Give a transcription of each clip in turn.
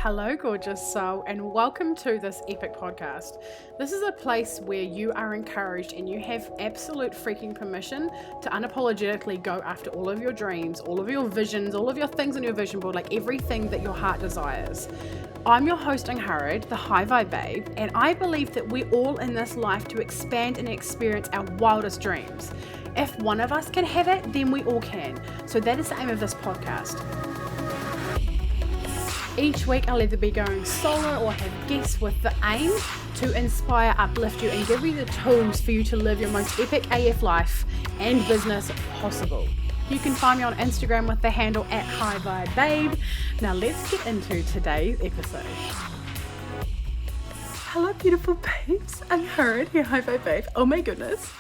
Hello, gorgeous soul, and welcome to this epic podcast. This is a place where you are encouraged and you have absolute freaking permission to unapologetically go after all of your dreams, all of your visions, all of your things on your vision board, like everything that your heart desires. I'm your host, Angharad, the High Vibe Babe, and I believe that we're all in this life to expand and experience our wildest dreams. If one of us can have it, then we all can. So that is the aim of this podcast. Each week I'll either be going solo or have guests with the aim to inspire, uplift you and give you the tools for you to live your most epic AF life and business possible. You can find me on Instagram with the handle @HighVibeBabe. Now let's get into today's episode. Hello beautiful babes, I'm Angharad here, High Vibe Babe. Oh my goodness.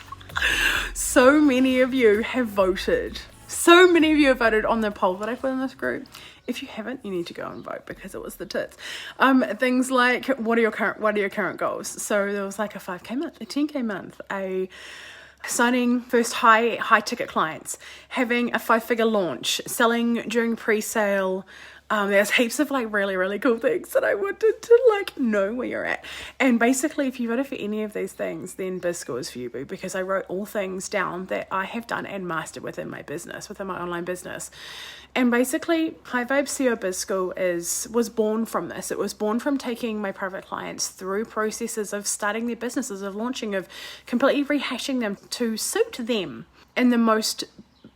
So many of you have voted. So many of you have voted on the poll that I put in this group. If you haven't, you need to go and vote because it was the tits. Things like what are your current goals? So there was like a 5k month, a 10k month, a signing first high ticket clients, having a 5-figure launch, selling during pre-sale. There's heaps of like really cool things that I wanted to like know where you're at. And basically if you voted for any of these things, then biz school is for you, boo, because I wrote all things down that I have done and mastered within my business, within my online business. And basically High Vibe SEO Biz School was born from this. It was born from taking my private clients through processes of starting their businesses, of launching, of completely rehashing them to suit them in the most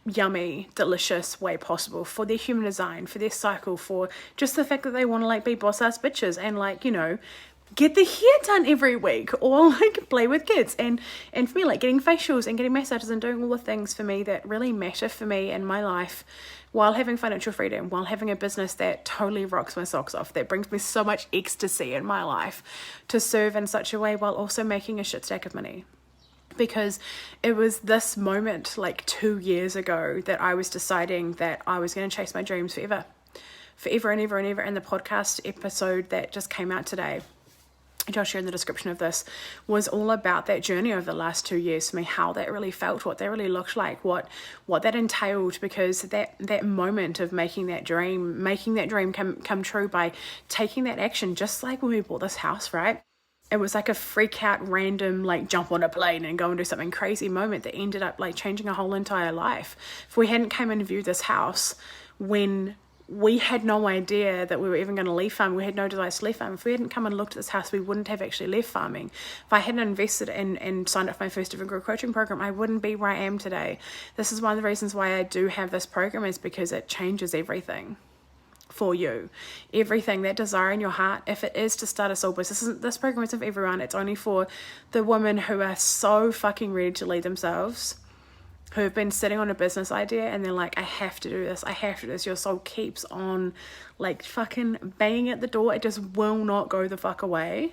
yummy, delicious way possible for their human design, for their cycle, for just the fact that they want to like be boss ass bitches and like, you know, get their hair done every week or like play with kids and for me like getting facials and getting massages and doing all the things for me that really matter for me in my life while having financial freedom, while having a business that totally rocks my socks off, that brings me so much ecstasy in my life to serve in such a way while also making a shit stack of money. Because it was this moment like 2 years ago that I was deciding that I was going to chase my dreams forever and ever. And the podcast episode that just came out today, which I'll share in the description of this, was all about that journey over the last 2 years for me, how that really felt, what that really looked like, what that entailed, because that moment of making that dream come true by taking that action, just like when we bought this house, right? It was like a freak out, random, like jump on a plane and go and do something crazy moment that ended up like changing a whole entire life. If we hadn't come and viewed this house when we had no idea that we were even going to leave farming, we had no desire to leave farming. If we hadn't come and looked at this house, we wouldn't have actually left farming. If I hadn't invested in and signed up for my first ever group coaching program, I wouldn't be where I am today. This is one of the reasons why I do have this program, is because it changes everything for you. Everything, that desire in your heart, if it is to start a soul business, this program isn't for everyone. It's only for the women who are so fucking ready to lead themselves, who have been sitting on a business idea and they're like, I have to do this. Your soul keeps on like fucking banging at the door. It just will not go the fuck away.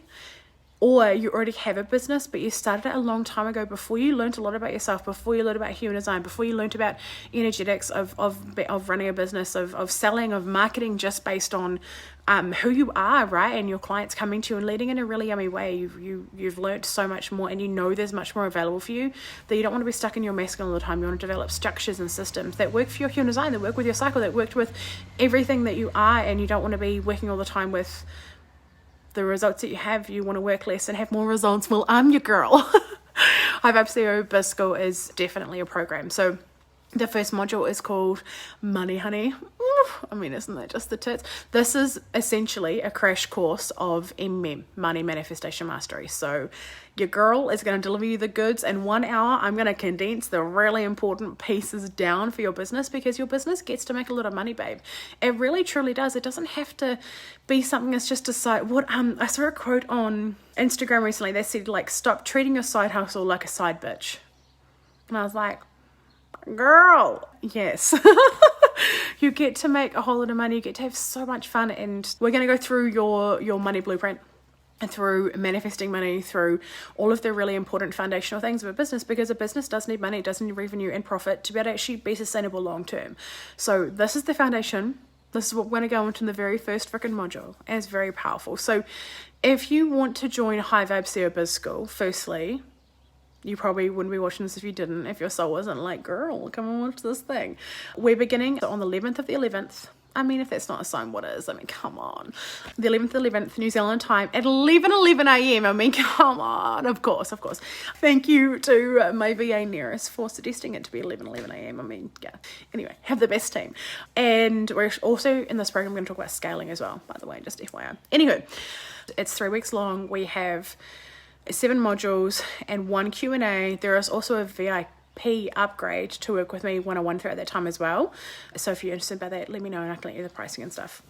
Or you already have a business, but you started it a long time ago, before you learned a lot about yourself, before you learned about human design, before you learned about energetics of running a business, of selling, of marketing, just based on who you are, right? And your clients coming to you and leading in a really yummy way. You've learned so much more, and you know there's much more available for you, that you don't want to be stuck in your masculine all the time. You want to develop structures and systems that work for your human design, that work with your cycle, that work with everything that you are, and you don't want to be working all the time with the results that you have. You want to work less and have more results. Well, I'm your girl. High Vibe SEO Biz School is definitely a program. So the first module is called Money Honey. I mean, isn't that just the tits? This is essentially a crash course of Money Manifestation Mastery. So your girl is going to deliver you the goods in 1 hour. I'm going to condense the really important pieces down for your business, because your business gets to make a lot of money, babe. It really truly does. It doesn't have to be something that's just a side. I saw a quote on Instagram recently that said, like, stop treating your side hustle like a side bitch. And I was like, girl, yes. You get to make a whole lot of money. You get to have so much fun, and we're going to go through your money blueprint, and through manifesting money, through all of the really important foundational things of a business, because a business does need money, it does need revenue and profit to be able to actually be sustainable long term. So this is the foundation. This is what we're going to go into in the very first freaking module, and it's very powerful. So if you want to join High Vibe SEO Biz School, firstly, you probably wouldn't be watching this if you didn't, if your soul wasn't like, girl, come and watch this thing. We're beginning on the 11th of the 11th I mean, if that's not a sign, what is? I mean, come on. The 11th New Zealand time at 11:11 a.m. I mean, come on. Of course. Thank you to my VA nearest for suggesting it to be 11:11 a.m. I mean, yeah. Anyway, have the best team. And we're also in this program going to talk about scaling as well, by the way, just FYI. Anywho, it's 3 weeks long. We have 7 modules and 1 Q&A. There is also a VIP upgrade to work with me one-on-one throughout that time as well. So if you're interested about that, let me know and I can let you know the pricing and stuff.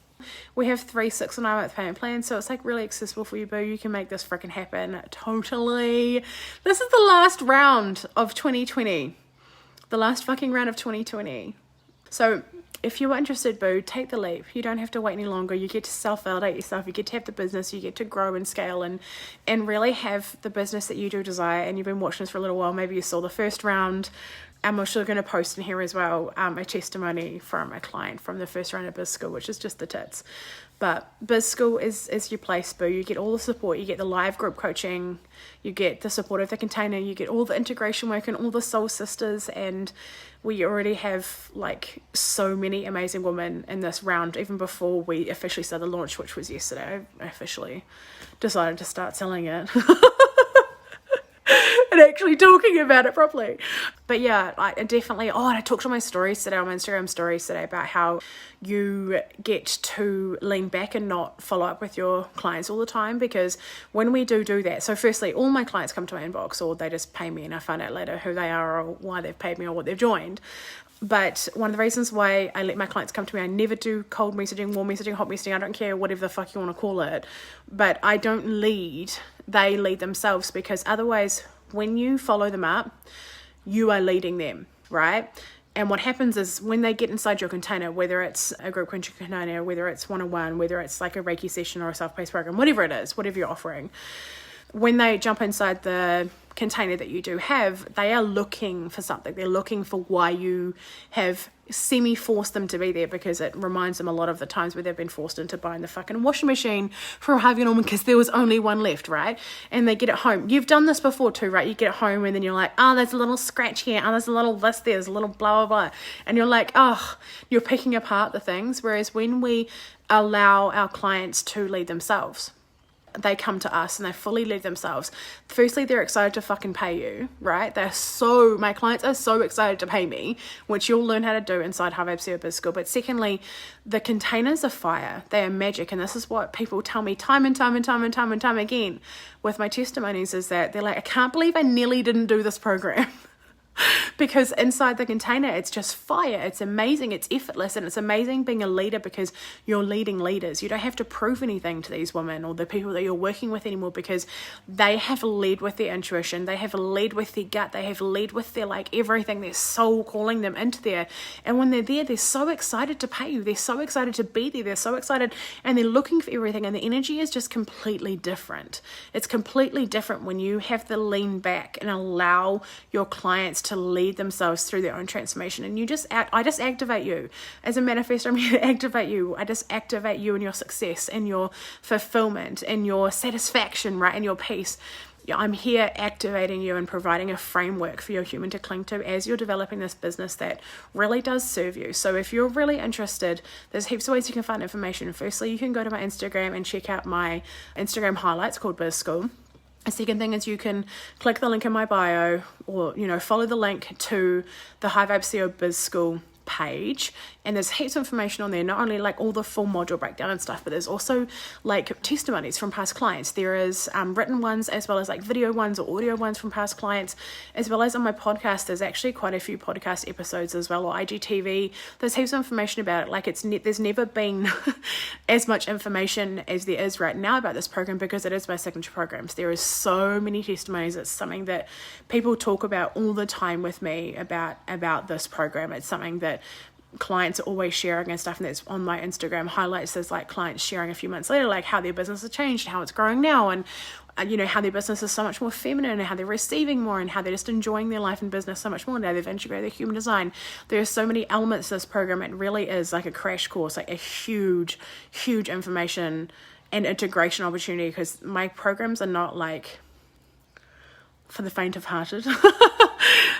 We have 3 6 and 9 month payment plans, so it's like really accessible for you, boo. You can make this freaking happen. Totally. This is the last round of 2020. The last fucking round of 2020. So if you are interested, boo, take the leap. You don't have to wait any longer. You get to self-validate yourself. You get to have the business. You get to grow and scale and really have the business that you do desire. And you've been watching this for a little while. Maybe you saw the first round. I'm also going to post in here as well a testimony from a client from the first round of Biz School, which is just the tits. But Biz School is your place, boo. You get all the support. You get the live group coaching. You get the support of the container. You get all the integration work and all the soul sisters. And we already have like so many amazing women in this round, even before we officially started the launch, which was yesterday. I officially decided to start selling it. And actually talking about it properly. But yeah, I definitely, and I talked on my stories today, on my Instagram stories today, about how you get to lean back and not follow up with your clients all the time, because when we do that, so firstly, all my clients come to my inbox, or they just pay me and I find out later who they are or why they've paid me or what they've joined. But one of the reasons why I let my clients come to me, I never do cold messaging, warm messaging, hot messaging, I don't care, whatever the fuck you want to call it, but I don't lead, they lead themselves, because otherwise, when you follow them up, you are leading them, right? And what happens is when they get inside your container, whether it's a group coaching container, whether it's one-on-one, whether it's like a Reiki session or a self-paced program, whatever it is, whatever you're offering, when they jump inside the container that you do have, they are looking for something. They're looking for why you have semi-forced them to be there, because it reminds them a lot of the times where they've been forced into buying the fucking washing machine for Harvey Norman because there was only one left, right? And they get it home. You've done this before too, right? You get it home and then you're like, oh, there's a little scratch here. Oh, there's a little this, there's a little blah, blah, blah. And you're like, oh, you're picking apart the things. Whereas when we allow our clients to lead themselves, they come to us and they fully lead themselves. Firstly, they're excited to fucking pay you, right? My clients are so excited to pay me, which you'll learn how to do inside High Vibe CEO Biz School. But secondly, the containers are fire. They are magic. And this is what people tell me time and time again with my testimonies, is that they're like, I can't believe I nearly didn't do this program. Because inside the container, it's just fire. It's amazing. It's effortless. And it's amazing being a leader, because you're leading leaders. You don't have to prove anything to these women or the people that you're working with anymore, because they have led with their intuition. They have led with their gut. They have led with their everything, their soul calling them into there. And when they're there, they're so excited to pay you. They're so excited to be there. They're so excited, and they're looking for everything. And the energy is just completely different. It's completely different when you have to lean back and allow your clients to lead themselves through their own transformation. And I just activate you as a manifestor. I'm here to activate you. I just activate you in your success and your fulfillment and your satisfaction, right, and your peace. I'm here activating you and providing a framework for your human to cling to as you're developing this business that really does serve you. So if you're really interested, there's heaps of ways you can find information. Firstly, you can go to my Instagram and check out my Instagram highlights called Biz School. The second thing is you can click the link in my bio, or, follow the link to the High Vibe CEO Biz School page, and there's heaps of information on there, not only all the full module breakdown and stuff, but there's also testimonies from past clients. There is written ones, as well as video ones or audio ones from past clients, as well as on my podcast. There's actually quite a few podcast episodes as well, or IGTV. There's heaps of information about it. There's never been as much information as there is right now about this program, because it is my signature programs. There is so many testimonies. It's something that people talk about all the time with me about this program. It's something that clients are always sharing and stuff, and that's on my Instagram highlights. There's clients sharing a few months later how their business has changed, how it's growing now, and how their business is so much more feminine, and how they're receiving more, and how they're just enjoying their life and business so much more now. They've integrated their human design. There's so many elements to this program. It really is like a crash course, a huge information and integration opportunity, because my programs are not for the faint of hearted.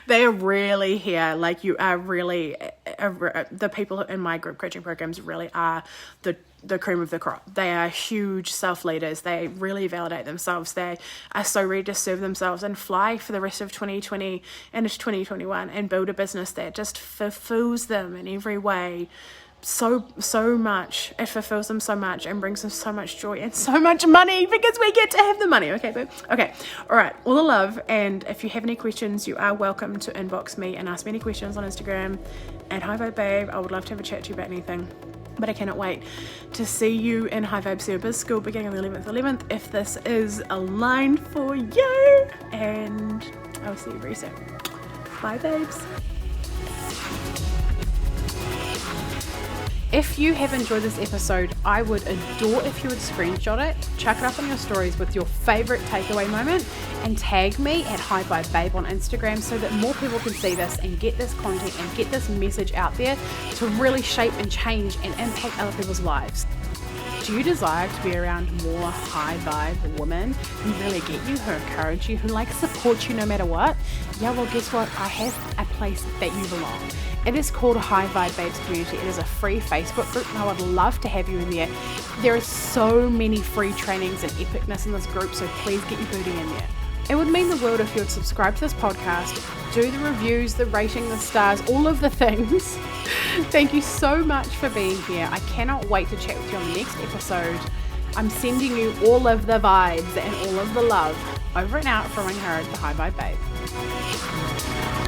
They are really here. Like, you are really, the people in my group coaching programs really are the cream of the crop. They are huge self-leaders. They really validate themselves. They are so ready to serve themselves and fly for the rest of 2020 and into 2021 and build a business that just fulfills them in every way so much. It fulfills them so much and brings them so much joy and so much money, because we get to have the money. Okay, babe? Okay, all right, all the love. And if you have any questions, you are welcome to inbox me and ask me any questions on Instagram at High Vibe Babe. I would love to have a chat to you about anything. But I cannot wait to see you in High Vibe Super Biz School beginning on the 11th, if this is aligned for you. And I will see you very soon. Bye, babes. If you have enjoyed this episode, I would adore if you would screenshot it, chuck it up on your stories with your favorite takeaway moment, and tag me at High Vibe Babe on Instagram so that more people can see this and get this content and get this message out there to really shape and change and impact other people's lives. Do you desire to be around more high vibe women who really get you, who encourage you, who support you no matter what? Yeah, well, guess what? I have a place that you belong. It is called High Vibe Babes Community. It is a free Facebook group, and I would love to have you in there. There are so many free trainings and epicness in this group, so please get your booty in there. It would mean the world if you would subscribe to this podcast, do the reviews, the rating, the stars, all of the things. Thank you so much for being here. I cannot wait to chat with you on the next episode. I'm sending you all of the vibes and all of the love. Over and out from Angharad, the High Vibe Babe.